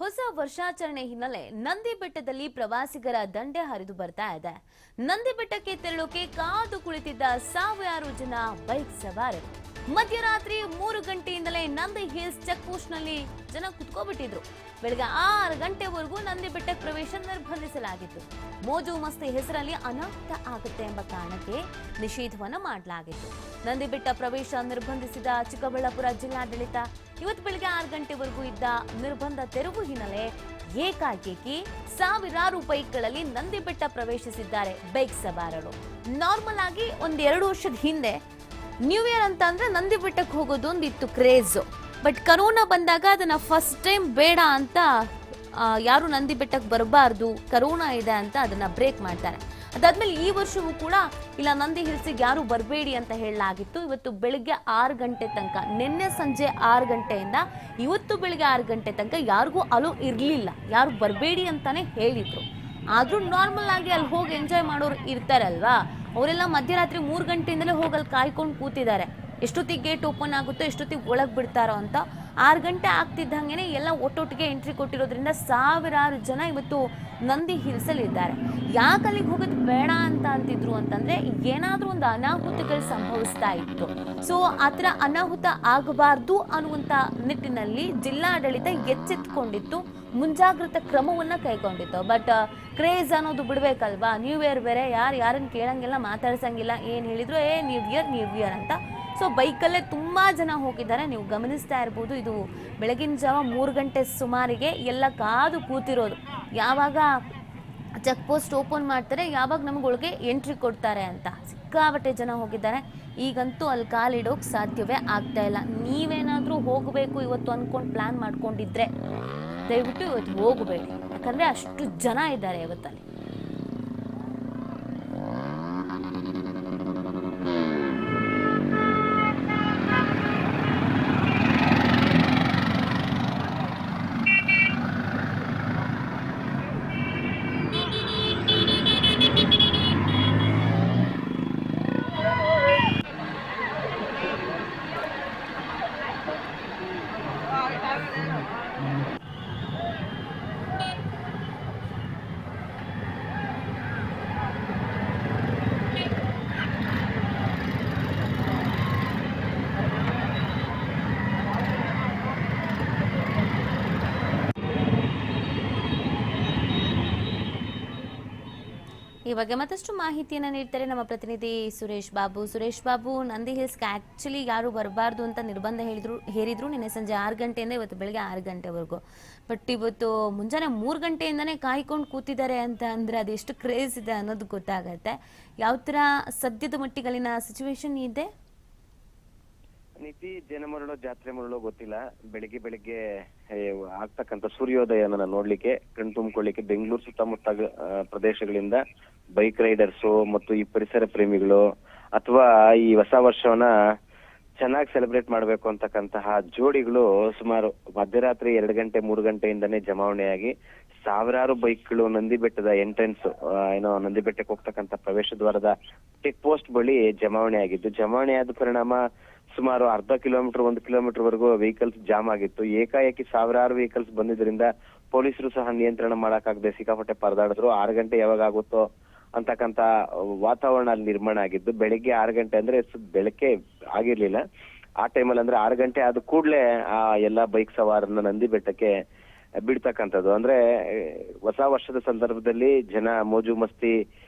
ಹೊಸ ವರ್ಷಾಚರಣೆ ಹಿನ್ನೆಲೆ ನಂದಿ ಬೆಟ್ಟದಲ್ಲಿ ಪ್ರವಾಸಿಗರ ದಂಡೆ ಹರಿದು ಬರ್ತಾ ಇದೆ. ನಂದಿ ಬೆಟ್ಟಕ್ಕೆ ತೆರಳೋಕೆ ಕಾದು ಕುಳಿತಿದ್ದ ಸಾವಿರಾರು ಜನ ಬೈಕ್ ಸವಾರರು ಮಧ್ಯರಾತ್ರಿ 3 ಗಂಟೆಯಿಂದಲೇ ನಂದಿ ಹಿಲ್ಸ್ ಚೆಕ್ ಪೋಸ್ಟ್ ನಲ್ಲಿ ಜನ ಕುತ್ಕೋಬಿಟ್ಟಿದ್ರು. ಬೆಳಗ್ಗೆ 6 ಗಂಟೆವರೆಗೂ ನಂದಿ ಬೆಟ್ಟಕ್ಕೆ ಪ್ರವೇಶ ನಿರ್ಬಂಧಿಸಲಾಗಿತ್ತು. ಮೋಜು ಮಸ್ತಿ ಹೆಸರಲ್ಲಿ ಅನಾಹುತ ಆಗುತ್ತೆ ಎಂಬ ಕಾರಣಕ್ಕೆ ನಿಷೇಧವನ್ನ ಮಾಡಲಾಗಿತ್ತು. ನಂದಿ ಬೆಟ್ಟ ಪ್ರವೇಶ ನಿರ್ಬಂಧಿಸಿದ ಚಿಕ್ಕಬಳ್ಳಾಪುರ ಜಿಲ್ಲಾಡಳಿತ ಇವತ್ತು ಬೆಳಗ್ಗೆ 6 ಗಂಟೆವರೆಗೂ ಇದ್ದ ನಿರ್ಬಂಧ ತೆರವು ಹಿನ್ನೆಲೆ ಏಕಾಏಕಿ ಸಾವಿರಾರು ಬೈಕ್ಗಳಲ್ಲಿ ನಂದಿ ಬೆಟ್ಟ ಪ್ರವೇಶಿಸಿದ್ದಾರೆ ಬೈಕ್ ಸವಾರರು. ನಾರ್ಮಲ್ ಆಗಿ 1-2 ವರ್ಷದ ಹಿಂದೆ ನ್ಯೂ ಇಯರ್ ಅಂತ ಅಂದ್ರೆ ನಂದಿ ಬೆಟ್ಟಕ್ಕೆ ಹೋಗೋದು ಒಂದಿತ್ತು ಕ್ರೇಜ್. ಬಟ್ ಕರೋನಾ ಬಂದಾಗ ಅದನ್ನ ಫಸ್ಟ್ ಟೈಮ್ ಬೇಡ ಅಂತ ಯಾರು ನಂದಿ ಬೆಟ್ಟಕ್ಕೆ ಬರಬಾರ್ದು, ಕರೋನಾ ಇದೆ ಅಂತ ಅದನ್ನ ಬ್ರೇಕ್ ಮಾಡ್ತಾರೆ. ಅದಾದ್ಮೇಲೆ ಈ ವರ್ಷವೂ ಕೂಡ ಇಲ್ಲ ನಂದಿ ಹಿಲ್ಸಿಗೆ ಯಾರು ಬರಬೇಡಿ ಅಂತ ಹೇಳಲಾಗಿತ್ತು. ಇವತ್ತು ಬೆಳಿಗ್ಗೆ 6 ಗಂಟೆ ತನಕ, ನಿನ್ನೆ ಸಂಜೆ 6 ಗಂಟೆಯಿಂದ ಇವತ್ತು ಬೆಳಿಗ್ಗೆ 6 ಗಂಟೆ ತನಕ ಯಾರಿಗೂ ಅಲೋ ಇರಲಿಲ್ಲ, ಯಾರು ಬರಬೇಡಿ ಅಂತಾನೆ ಹೇಳಿದ್ರು. ಆದ್ರೂ ನಾರ್ಮಲ್ ಆಗಿ ಅಲ್ಲಿ ಹೋಗಿ ಎಂಜಾಯ್ ಮಾಡೋರು ಇರ್ತಾರಲ್ವಾ, ಅವರೆಲ್ಲ ಮಧ್ಯರಾತ್ರಿ 3 ಗಂಟೆಯಿಂದಲೇ ಹೋಗಲ್ಲಿ ಕಾಯ್ಕೊಂಡು ಕೂತಿದ್ದಾರೆ. ಎಷ್ಟೊತ್ತಿಗೆ ಗೇಟ್ ಓಪನ್ ಆಗುತ್ತೋ, ಎಷ್ಟೊತ್ತಿಗೆ ಒಳಗೆ ಬಿಡ್ತಾರೋ ಅಂತ. 6 ಗಂಟೆ ಆಗ್ತಿದ್ದಂಗೆನೆ ಎಲ್ಲ ಒಟ್ಟೊಟ್ಟಿಗೆ ಎಂಟ್ರಿ ಕೊಟ್ಟಿರೋದ್ರಿಂದ ಸಾವಿರಾರು ಜನ ಇವತ್ತು ನಂದಿ ಹಿಲ್ಸಲ್ಲಿ ಇದ್ದಾರೆ. ಯಾಕೆ ಅಲ್ಲಿಗೆ ಹೋಗೋದು ಬೇಡ ಅಂತ ಅಂತಿದ್ರು ಅಂತಂದ್ರೆ ಏನಾದ್ರೂ ಒಂದು ಅನಾಹುತಗಳು ಸಂಭವಿಸ್ತಾ ಇತ್ತು. ಸೊ ಆತರ ಅನಾಹುತ ಆಗಬಾರ್ದು ಅನ್ನುವಂತ ನಿಟ್ಟಿನಲ್ಲಿ ಜಿಲ್ಲಾಡಳಿತ ಎಚ್ಚೆತ್ಕೊಂಡಿತ್ತು, ಮುಂಜಾಗ್ರತಾ ಕ್ರಮವನ್ನ ಕೈಗೊಂಡಿತ್ತು. ಬಟ್ ಕ್ರೇಜ್ ಅನ್ನೋದು ಬಿಡ್ಬೇಕಲ್ವಾ, ನ್ಯೂ ಇಯರ್ ಬೇರೆ, ಯಾರನ್ನ ಕೇಳಂಗಿಲ್ಲ, ಮಾತಾಡ್ಸಂಗಿಲ್ಲ, ಏನ್ ಹೇಳಿದ್ರು ನ್ಯೂ ಇಯರ್ ಅಂತ. ಸೊ ಬೈಕಲ್ಲೇ ತುಂಬಾ ಜನ ಹೋಗಿದ್ದಾರೆ, ನೀವು ಗಮನಿಸ್ತಾ ಇರ್ಬೋದು. ಇದು ಬೆಳಗಿನ ಜಾವ 3 ಗಂಟೆ ಸುಮಾರಿಗೆ ಎಲ್ಲ ಕಾದು ಕೂತಿರೋದು, ಯಾವಾಗ ಚೆಕ್ ಪೋಸ್ಟ್ ಓಪನ್ ಮಾಡ್ತಾರೆ, ಯಾವಾಗ ನಮಗೊಳಗೆ ಎಂಟ್ರಿ ಕೊಡ್ತಾರೆ ಅಂತ. ಸಿಕ್ಕಾಪಟ್ಟೆ ಜನ ಹೋಗಿದ್ದಾರೆ. ಈಗಂತೂ ಅಲ್ಲಿ ಕಾಲಿಡೋಕೆ ಸಾಧ್ಯವೇ ಆಗ್ತಾ ಇಲ್ಲ. ನೀವೇನಾದರೂ ಹೋಗಬೇಕು ಇವತ್ತು ಅಂದ್ಕೊಂಡು ಪ್ಲಾನ್ ಮಾಡ್ಕೊಂಡಿದ್ರೆ ದಯವಿಟ್ಟು ಇವತ್ತು ಹೋಗಬೇಡಿ, ಯಾಕಂದರೆ ಅಷ್ಟು ಜನ ಇದ್ದಾರೆ ಇವತ್ತಲ್ಲಿ. ಈ ಬಗ್ಗೆ ಮತ್ತಷ್ಟು ಮಾಹಿತಿಯನ್ನು ನೀಡ್ತಾರೆ ನಮ್ಮ ಪ್ರತಿನಿಧಿ ಸುರೇಶ್ ಬಾಬು. ನಂದಿ ಹಿಲ್ಸ್ಗೆ ಆಕ್ಚುಲಿ ಯಾರು ಬರಬಾರ್ದು ಅಂತ ನಿರ್ಬಂಧ ಹೇರಿದ್ರು ನಿನ್ನೆ ಸಂಜೆ 6 ಗಂಟೆಯಿಂದ ಇವತ್ತು ಬೆಳಗ್ಗೆ 6 ಗಂಟೆವರೆಗೂ. ಬಟ್ ಇವತ್ತು ಮುಂಜಾನೆ 3 ಗಂಟೆಯಿಂದನೇ ಕಾಯ್ಕೊಂಡು ಕೂತಿದ್ದಾರೆ ಅಂತ ಅಂದ್ರೆ ಅದೆಷ್ಟು ಕ್ರೇಜ್ ಇದೆ ಅನ್ನೋದು ಗೊತ್ತಾಗತ್ತೆ. ಯಾವ ತರ ಸದ್ಯದ ಮಟ್ಟಿಗಲ್ಲಿನ ಸಿಚುವೇಶನ್ ಇದೆ? ನೀತಿ ಜನ ಮರಳೋ ಜಾತ್ರೆ ಮರಳೋ ಗೊತ್ತಿಲ್ಲ. ಬೆಳಿಗ್ಗೆ ಆಗ್ತಕ್ಕಂಥ ಸೂರ್ಯೋದಯನ ನೋಡ್ಲಿಕ್ಕೆ, ಕಣ್ ತುಂಬಿಕೊಳ್ಳಿಕ್ಕೆ ಬೆಂಗಳೂರು ಸುತ್ತಮುತ್ತ ಪ್ರದೇಶಗಳಿಂದ ಬೈಕ್ ರೈಡರ್ಸು ಮತ್ತು ಈ ಪರಿಸರ ಪ್ರೇಮಿಗಳು ಅಥವಾ ಈ ಹೊಸ ವರ್ಷವನ್ನ ಚೆನ್ನಾಗಿ ಸೆಲೆಬ್ರೇಟ್ ಮಾಡ್ಬೇಕು ಅಂತಕ್ಕಂತಹ ಜೋಡಿಗಳು ಸುಮಾರು ಮಧ್ಯರಾತ್ರಿ 2 ಗಂಟೆ 3 ಗಂಟೆಯಿಂದನೇ ಜಮಾವಣೆಯಾಗಿ ಸಾವಿರಾರು ಬೈಕ್ಗಳು ನಂದಿ ಬೆಟ್ಟದ ಎಂಟ್ರೆನ್ಸ್ ನಂದಿ ಬೆಟ್ಟಕ್ಕೆ ಹೋಗ್ತಕ್ಕಂಥ ಪ್ರವೇಶ ದ್ವಾರದ ಚೆಕ್ ಪೋಸ್ಟ್ ಬಳಿ ಜಮಾವಣೆ ಆಗಿದ್ದು, ಜಮಾವಣೆ ಆದ ಪರಿಣಾಮ ಸುಮಾರು ಅರ್ಧ ಕಿಲೋಮೀಟರ್ 1 ಕಿಲೋಮೀಟರ್ ವರೆಗೂ ವೆಹಿಕಲ್ಸ್ ಜಾಮ್ ಆಗಿತ್ತು. ಏಕಾಏಕಿ ಸಾವಿರಾರು ವೆಹಿಕಲ್ಸ್ ಬಂದಿದ್ರಿಂದ ಪೊಲೀಸರು ಸಹ ನಿಯಂತ್ರಣ ಮಾಡಕ್ಕಾಗದೆ ಸಿಕ್ಕಾಪಟ್ಟೆ ಪರದಾಡಿದ್ರು. 6 ಗಂಟೆ ಯಾವಾಗ ಆಗುತ್ತೋ ಅಂತಕ್ಕಂತ ವಾತಾವರಣ ಅಲ್ಲಿ ನಿರ್ಮಾಣ ಆಗಿದ್ದು. ಬೆಳಿಗ್ಗೆ 6 ಗಂಟೆ ಅಂದ್ರೆ ಬೆಳಕೆ ಆಗಿರ್ಲಿಲ್ಲ. ಆ ಟೈಮಲ್ಲಿ ಅಂದ್ರೆ 6 ಗಂಟೆ ಆದ ಕೂಡ್ಲೆ ಆ ಎಲ್ಲಾ ಬೈಕ್ ಸವಾರನ್ನ ನಂದಿ ಬೆಟ್ಟಕ್ಕೆ ಬಿಡ್ತಕ್ಕಂಥದ್ದು. ಅಂದ್ರೆ ಹೊಸ ವರ್ಷದ ಸಂದರ್ಭದಲ್ಲಿ ಜನ ಮೋಜು ಮಸ್ತಿ,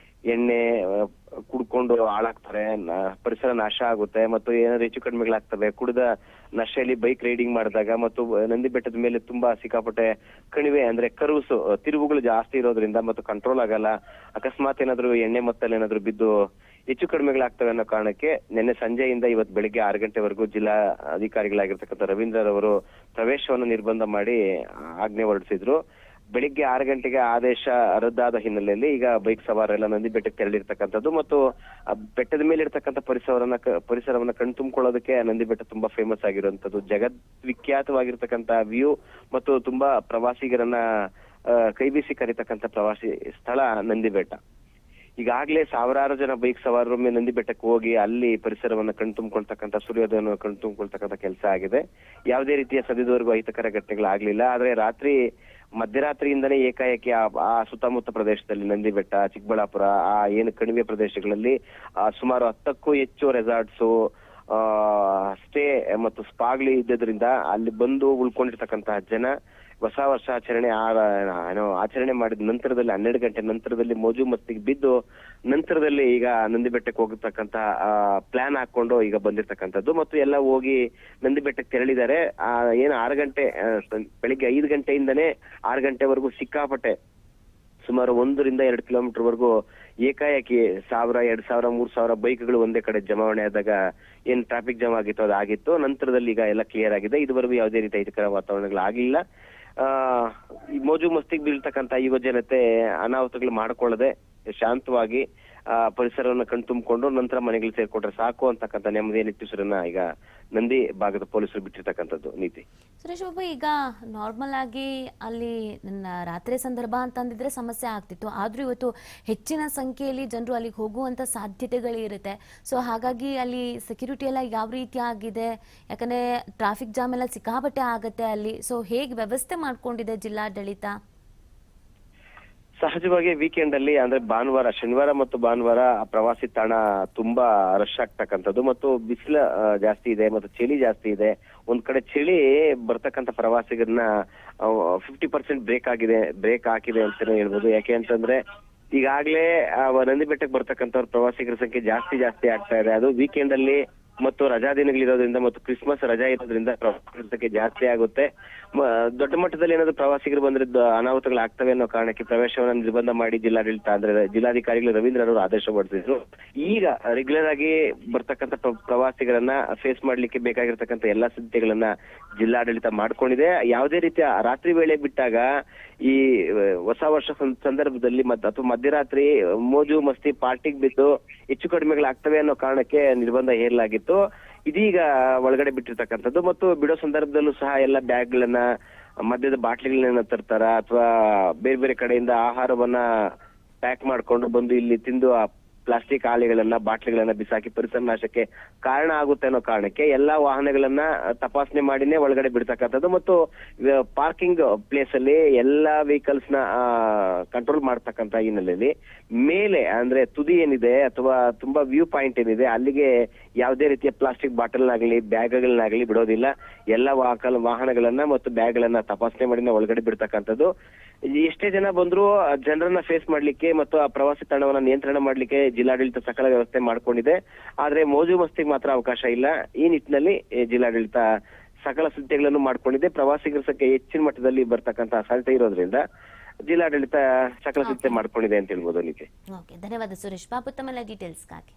ಎಣ್ಣೆ ಕುಡ್ಕೊಂಡು ಹಾಳಾಗ್ತಾರೆ, ಪರಿಸರ ನಾಶ ಆಗುತ್ತೆ ಮತ್ತು ಏನಾದ್ರು ಹೆಚ್ಚು ಕಡಿಮೆಗಳಾಗ್ತವೆ. ಕುಡಿದ ನಶೆಯಲ್ಲಿ ಬೈಕ್ ರೈಡಿಂಗ್ ಮಾಡಿದಾಗ ಮತ್ತು ನಂದಿ ಬೆಟ್ಟದ ಮೇಲೆ ತುಂಬಾ ಸಿಕ್ಕಾಪಟ್ಟೆ ಕಣಿವೆ ಅಂದ್ರೆ ಕರ್ವ್ಸ್, ತಿರುವುಗಳು ಜಾಸ್ತಿ ಇರೋದ್ರಿಂದ ಮತ್ತು ಕಂಟ್ರೋಲ್ ಆಗಲ್ಲ. ಅಕಸ್ಮಾತ್ ಏನಾದ್ರು ಎಣ್ಣೆ ಮತ್ತಲ್ಲಿ ಏನಾದ್ರು ಬಿದ್ದು ಹೆಚ್ಚು ಕಡಿಮೆಗಳಾಗ್ತವೆ ಅನ್ನೋ ಕಾರಣಕ್ಕೆ ನಿನ್ನೆ ಸಂಜೆಯಿಂದ ಇವತ್ತು ಬೆಳಿಗ್ಗೆ 6 ಗಂಟೆವರೆಗೂ ಜಿಲ್ಲಾ ಅಧಿಕಾರಿಗಳಾಗಿರ್ತಕ್ಕಂಥ ರವೀಂದ್ರರವರು ಪ್ರವೇಶವನ್ನು ನಿರ್ಬಂಧ ಮಾಡಿ ಆಜ್ಞೆ ಹೊರಡಿಸಿದ್ರು. ಬೆಳಿಗ್ಗೆ 6 ಗಂಟೆಗೆ ಆದೇಶ ರದ್ದಾದ ಹಿನ್ನೆಲೆಯಲ್ಲಿ ಈಗ ಬೈಕ್ ಸವಾರೆಲ್ಲ ನಂದಿ ಬೆಟ್ಟಕ್ಕೆ ತೆರಳಿರ್ತಕ್ಕಂಥದ್ದು ಮತ್ತು ಬೆಟ್ಟದ ಮೇಲೆ ಇರ್ತಕ್ಕಂಥ ಪರಿಸರವನ್ನ ಕಣ್ ತುಂಬಿಕೊಳ್ಳೋದಕ್ಕೆ ನಂದಿ ಬೆಟ್ಟ ತುಂಬಾ ಫೇಮಸ್ ಆಗಿರುವಂತದ್ದು, ಜಗತ್ ವಿಖ್ಯಾತವಾಗಿರ್ತಕ್ಕಂಥ ವ್ಯೂ ಮತ್ತು ತುಂಬಾ ಪ್ರವಾಸಿಗರನ್ನ ಕೈ ಬೀಸಿ ಕರೀತಕ್ಕಂಥ ಪ್ರವಾಸಿ ಸ್ಥಳ ನಂದಿ ಬೆಟ್ಟ. ಈಗಾಗಲೇ ಸಾವಿರಾರು ಜನ ಬೈಕ್ ಸವಾರರೊಮ್ಮೆ ನಂದಿ ಬೆಟ್ಟಕ್ಕೆ ಹೋಗಿ ಅಲ್ಲಿ ಪರಿಸರವನ್ನ ಕಣ್ ತುಂಬಿಕೊಳ್ತಕ್ಕಂಥ, ಸೂರ್ಯೋದಯವನ್ನು ಕಣ್ ತುಂಬಿಕೊಳ್ತಕ್ಕಂಥ ಕೆಲಸ ಆಗಿದೆ. ಯಾವುದೇ ರೀತಿಯ ಸದ್ಯದವರೆಗೂ ಅಹಿತಕರ ಘಟನೆಗಳಾಗ್ಲಿಲ್ಲ. ಆದ್ರೆ ರಾತ್ರಿ ಮಧ್ಯರಾತ್ರಿಯಿಂದನೇ ಏಕಾಏಕಿ ಆ ಸುತ್ತಮುತ್ತ ಪ್ರದೇಶದಲ್ಲಿ ನಂದಿ ಬೆಟ್ಟ, ಚಿಕ್ಕಬಳ್ಳಾಪುರ, ಆ ಏನು ಕಣಿವೆ ಪ್ರದೇಶಗಳಲ್ಲಿ ಸುಮಾರು 10ಕ್ಕೂ ಹೆಚ್ಚು ರೆಸಾರ್ಟ್ಸು, ಸ್ಟೇ ಮತ್ತು ಸ್ಪಾಗ್ಲಿ ಇದ್ದದ್ರಿಂದ ಅಲ್ಲಿ ಬಂದು ಉಳ್ಕೊಂಡಿರ್ತಕ್ಕಂತಹ ಜನ ಹೊಸ ವರ್ಷಾಚರಣೆ ಆಚರಣೆ ಮಾಡಿದ ನಂತರದಲ್ಲಿ 12 ಗಂಟೆ ನಂತರದಲ್ಲಿ ಮೋಜು ಮಸ್ತಿಗೆ ಬಿದ್ದು ನಂತರದಲ್ಲಿ ಈಗ ನಂದಿ ಬೆಟ್ಟಕ್ಕೆ ಹೋಗತಕ್ಕಂತ ಪ್ಲಾನ್ ಹಾಕೊಂಡು ಈಗ ಬಂದಿರ್ತಕ್ಕಂಥದ್ದು ಮತ್ತು ಎಲ್ಲ ಹೋಗಿ ನಂದಿ ಬೆಟ್ಟಕ್ಕೆ ತೆರಳಿದ್ದಾರೆ. ಏನು 6 ಗಂಟೆ ಬೆಳಿಗ್ಗೆ 5 ಗಂಟೆಯಿಂದನೇ 6 ಗಂಟೆವರೆಗೂ ಸಿಕ್ಕಾಪಟ್ಟೆ ಸುಮಾರು 1 ರಿಂದ 2 ಕಿಲೋಮೀಟರ್ ವರೆಗೂ ಏಕಾಏಕಿ 1000, 2000, 3000 ಬೈಕ್ಗಳು ಒಂದೇ ಕಡೆ ಜಮಾವಣೆ ಆದಾಗ ಏನ್ ಟ್ರಾಫಿಕ್ ಜಾಮ್ ಆಗಿತ್ತು ಅದಾಗಿತ್ತು. ನಂತರದಲ್ಲಿ ಈಗ ಎಲ್ಲ ಕ್ಲಿಯರ್ ಆಗಿದೆ. ಇದುವರೆಗೂ ಯಾವುದೇ ರೀತಿ ಅಹಿತಕರ ವಾತಾವರಣಗಳಾಗಿಲ್ಲ. ಈ ಮೋಜು ಮಸ್ತಿಗೆ ಬೀಳ್ತಕ್ಕಂತ ಯುವ ಜನತೆ ಅನಾಹುತಗಳು ಮಾಡ್ಕೊಳ್ಳದೆ ಶಾಂತವಾಗಿ ಪರಿಸರವನ್ನು ಕಣ್ತುಂಬಿಕೊಂಡು ನಂತರ ಮನೆಗಳು ಸೇರ್ಕೊಂಡ್ರೆ ಸಾಕು ಅಂತಕ್ಕಂಥ ನೆಮ್ಮದಿಯ ನಿಟ್ಟುಸಿರನ್ನ ಈಗ ನಂದಿ ಭಾಗದ ಪೊಲೀಸರು ಬಿಟ್ಟಿರ್ತಕ್ಕಂಥದ್ದು ನೀತಿ. ಸುರೇಶ್ ಬಾಬು, ಈಗ ನಾರ್ಮಲ್ ಆಗಿ ಅಲ್ಲಿ ನನ್ನ ರಾತ್ರಿ ಸಂದರ್ಭ ಅಂತಂದಿದ್ರೆ ಸಮಸ್ಯೆ ಆಗ್ತಿತ್ತು. ಆದ್ರೂ ಇವತ್ತು ಹೆಚ್ಚಿನ ಸಂಖ್ಯೆಯಲ್ಲಿ ಜನರು ಅಲ್ಲಿಗೆ ಹೋಗುವಂತ ಸಾಧ್ಯತೆಗಳಿರುತ್ತೆ. ಸೊ ಹಾಗಾಗಿ ಅಲ್ಲಿ ಸೆಕ್ಯೂರಿಟಿ ಎಲ್ಲ ಯಾವ ರೀತಿ ಆಗಿದೆ? ಯಾಕಂದ್ರೆ ಟ್ರಾಫಿಕ್ ಜಾಮ್ ಎಲ್ಲ ಸಿಕ್ಕಾಪಟ್ಟೆ ಆಗತ್ತೆ ಅಲ್ಲಿ. ಸೊ ಹೇಗೆ ವ್ಯವಸ್ಥೆ ಮಾಡ್ಕೊಂಡಿದೆ ಜಿಲ್ಲಾಡಳಿತ? ಸಹಜವಾಗಿ ವೀಕೆಂಡ್ ಅಲ್ಲಿ ಅಂದ್ರೆ ಶನಿವಾರ ಮತ್ತು ಭಾನುವಾರ ಪ್ರವಾಸಿ ತಾಣ ತುಂಬಾ ರಶ್ ಆಗ್ತಕ್ಕಂಥದ್ದು ಮತ್ತು ಬಿಸಿಲು ಜಾಸ್ತಿ ಇದೆ ಮತ್ತು ಚಳಿ ಜಾಸ್ತಿ ಇದೆ. ಒಂದ್ ಕಡೆ ಚಳಿ ಬರ್ತಕ್ಕಂಥ ಪ್ರವಾಸಿಗರನ್ನ 50% ಬ್ರೇಕ್ ಹಾಕಿದೆ ಅಂತಾನೆ ಹೇಳ್ಬೋದು. ಯಾಕೆ ಅಂತಂದ್ರೆ ಈಗಾಗ್ಲೇ ನಂದಿ ಬೆಟ್ಟಕ್ಕೆ ಬರ್ತಕ್ಕಂಥವ್ರ ಪ್ರವಾಸಿಗರ ಸಂಖ್ಯೆ ಜಾಸ್ತಿ ಆಗ್ತಾ ಇದೆ. ಅದು ವೀಕೆಂಡ್ ಅಲ್ಲಿ ಮತ್ತು ರಜಾ ದಿನಗಳಿರೋದ್ರಿಂದ ಮತ್ತು ಕ್ರಿಸ್ಮಸ್ ರಜಾ ಇರೋದ್ರಿಂದ ಪ್ರವಾಸಿಗರ ಸಂಖ್ಯೆ ಜಾಸ್ತಿ ಆಗುತ್ತೆ. ದೊಡ್ಡ ಮಟ್ಟದಲ್ಲಿ ಏನಾದ್ರು ಪ್ರವಾಸಿಗರು ಬಂದ್ರೆ ಅನಾಹುತಗಳಾಗ್ತವೆ ಅನ್ನೋ ಕಾರಣಕ್ಕೆ ಪ್ರವೇಶವನ್ನ ನಿರ್ಬಂಧ ಮಾಡಿ ಜಿಲ್ಲಾಡಳಿತ ಅಂದ್ರೆ ಜಿಲ್ಲಾಧಿಕಾರಿಗಳು ರವೀಂದ್ರರವರು ಆದೇಶ ಹೊರಡಿಸಿದ್ರು. ಈಗ ರೆಗ್ಯುಲರ್ ಆಗಿ ಬರ್ತಕ್ಕಂಥ ಪ್ರವಾಸಿಗರನ್ನ ಫೇಸ್ ಮಾಡ್ಲಿಕ್ಕೆ ಬೇಕಾಗಿರ್ತಕ್ಕಂಥ ಎಲ್ಲಾ ಸಿದ್ಧತೆಗಳನ್ನ ಜಿಲ್ಲಾಡಳಿತ ಮಾಡ್ಕೊಂಡಿದೆ. ಯಾವುದೇ ರೀತಿಯ ರಾತ್ರಿ ವೇಳೆ ಬಿಟ್ಟಾಗ ಈ ಹೊಸ ವರ್ಷ ಸಂದರ್ಭದಲ್ಲಿ ಅಥವಾ ಮಧ್ಯರಾತ್ರಿ ಮೋಜು ಮಸ್ತಿ ಪಾರ್ಟಿಗೆ ಬಿದ್ದು ಹೆಚ್ಚು ಕಡಿಮೆಗಳಾಗ್ತವೆ ಅನ್ನೋ ಕಾರಣಕ್ಕೆ ನಿರ್ಬಂಧ ಹೇರಲಾಗಿತ್ತು. ಇದೀಗ ಒಳಗಡೆ ಬಿಟ್ಟಿರ್ತಕ್ಕಂಥದ್ದು ಮತ್ತು ಬಿಡೋ ಸಂದರ್ಭದಲ್ಲೂ ಸಹ ಎಲ್ಲ ಬ್ಯಾಗ್ಗಳನ್ನ, ಮದ್ಯದ ಬಾಟ್ಲಿಗಳನ್ನ ತರ್ತಾರ ಅಥವಾ ಬೇರೆ ಬೇರೆ ಕಡೆಯಿಂದ ಆಹಾರವನ್ನ ಪ್ಯಾಕ್ ಮಾಡ್ಕೊಂಡು ಬಂದು ಇಲ್ಲಿ ತಿಂದು ಆ ಪ್ಲಾಸ್ಟಿಕ್ ಹಾಳೆಗಳನ್ನ, ಬಾಟ್ಲಿಗಳನ್ನ ಬಿಸಾಕಿ ಪರಿಸರ ನಾಶಕ್ಕೆ ಕಾರಣ ಆಗುತ್ತೆ ಅನ್ನೋ ಕಾರಣಕ್ಕೆ ಎಲ್ಲಾ ವಾಹನಗಳನ್ನ ತಪಾಸಣೆ ಮಾಡಿನೇ ಒಳಗಡೆ ಬಿಡ್ತಕ್ಕಂಥದ್ದು ಮತ್ತು ಪಾರ್ಕಿಂಗ್ ಪ್ಲೇಸ್ ಅಲ್ಲಿ ಎಲ್ಲಾ ವೆಹಿಕಲ್ಸ್ ನ ಕಂಟ್ರೋಲ್ ಮಾಡ್ತಕ್ಕಂಥ ಹಿನ್ನೆಲೆಯಲ್ಲಿ ಮೇಲೆ ಅಂದ್ರೆ ತುದಿ ಏನಿದೆ ಅಥವಾ ತುಂಬಾ ವ್ಯೂ ಪಾಯಿಂಟ್ ಏನಿದೆ ಅಲ್ಲಿಗೆ ಯಾವುದೇ ರೀತಿಯ ಪ್ಲಾಸ್ಟಿಕ್ ಬಾಟಲ್ನಾಗ್ಲಿ ಬ್ಯಾಗ್ಗಳನ್ನಾಗ್ಲಿ ಬಿಡೋದಿಲ್ಲ. ಎಲ್ಲಾ ವಾಹನಗಳನ್ನ ಮತ್ತು ಬ್ಯಾಗ್ಗಳನ್ನ ತಪಾಸಣೆ ಮಾಡಿನೇ ಒಳಗಡೆ ಬಿಡ್ತಕ್ಕಂಥದ್ದು. ಎಷ್ಟೇ ಜನ ಬಂದ್ರು ಜನರನ್ನ ಫೇಸ್ ಮಾಡ್ಲಿಕ್ಕೆ ಮತ್ತು ಆ ಪ್ರವಾಸಿ ತಾಣವನ್ನ ನಿಯಂತ್ರಣ ಮಾಡ್ಲಿಕ್ಕೆ ಜಿಲ್ಲಾಡಳಿತ ಸಕಲ ವ್ಯವಸ್ಥೆ ಮಾಡ್ಕೊಂಡಿದೆ. ಆದ್ರೆ ಮೋಜು ಮಸ್ತಿಗೆ ಮಾತ್ರ ಅವಕಾಶ ಇಲ್ಲ. ಈ ನಿಟ್ಟಿನಲ್ಲಿ ಜಿಲ್ಲಾಡಳಿತ ಸಕಲ ಸಿದ್ಧತೆಗಳನ್ನು ಮಾಡ್ಕೊಂಡಿದೆ. ಪ್ರವಾಸಿಗರ ಸಂಖ್ಯೆ ಹೆಚ್ಚಿನ ಮಟ್ಟದಲ್ಲಿ ಬರ್ತಕ್ಕಂಥ ಸಾಧ್ಯತೆ ಇರೋದ್ರಿಂದ ಜಿಲ್ಲಾಡಳಿತ ಸಕಲ ಸಿದ್ಧತೆ ಮಾಡ್ಕೊಂಡಿದೆ ಅಂತ ಹೇಳ್ಬೋದು. ಧನ್ಯವಾದ ಸುರೇಶ್ ಬಾಬು ತಮ್ಮೆಲ್ಲ ಡೀಟೇಲ್ಸ್ಗಾಗಿ.